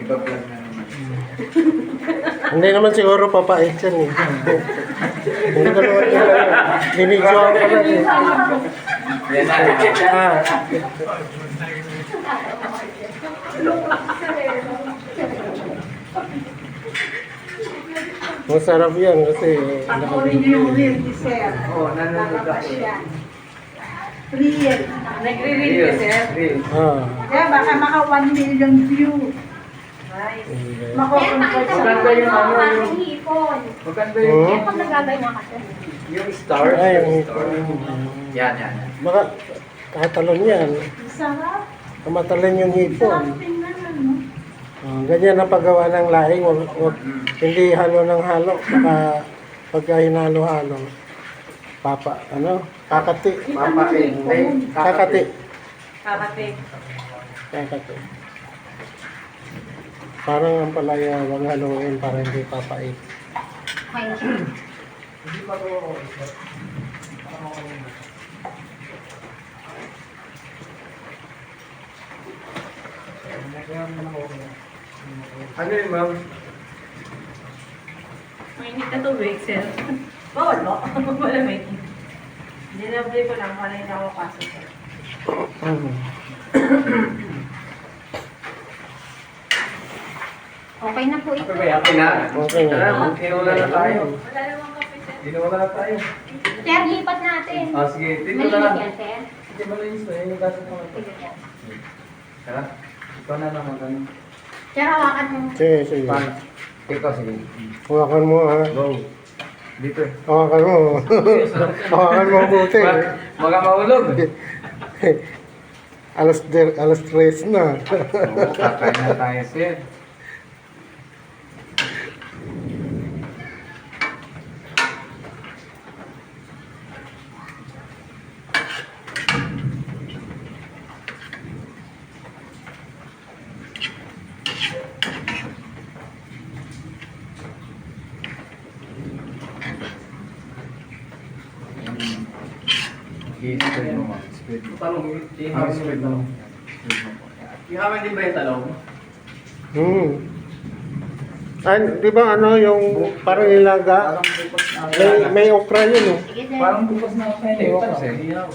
Nagpa-vlog na naman. Hindi naman siguro papait yan eh. Hindi ko naman yun. Binigyan ko lang eh. Yan na. Ah, masarap yan kasi Panoorin niyo yung reel ni Sir. Oo, nanonood ako. Lalabas yan. Reel. Nagre-read ka, sir? Real. Ah, Kaya baka maka 1 million view. Nice. Mako-convert sa Maganda yung ano, yung... hipon. Maganda yung... Hmm? Pag nagagaya kasi. Yung stars. Ay, yung yung- stars. Yan, yan. baka katalon yan. Sarap. Kamatalon yung Sarap hipon. tingnan ano. Ganyan ang paggawa ng laing. Hindi halo ng halo. Baka pagka hinalo-halo. Kakati. Papain. Ay, Kakati. Kakate. Kakati. Parang ang palaya, wag haluin para hindi papait. Ano yun, ma'am? Mainit na tubig, sir. Bawal ba? Wala may init. Dinabli ko lang para hindi ako pasok, sir. Okay na po ito. Okay na. Okay na. Tara, magkinulan na tayo. Wala namang kape, sir. Kinulan na tayo. Sir, lipat natin. Sige. Dito Malinis na. yan, sir. Sige, malinis na. Yung gasot mo. Sige, sir. Tara. Ikaw na lang mag-ano. Sir, hawakan mo. Sige, sige. Paano? Ikaw, sige. Hawakan mo ha. Go. Dito eh. Hawakan mo. Hawakan mo buti. Baka maulog. alas 3 na. Oo, kakain na tayo, sir. I-spread mo, ma'am. Spread mo. Talong, Spread mo. ihamin din ba yung talong? Ay, di ba ano yung parang ilaga? Parang bukas na. May okra yun eh. Sige, sir. Parang bukas na ako kayo. Iwan ko, sir. ihaw.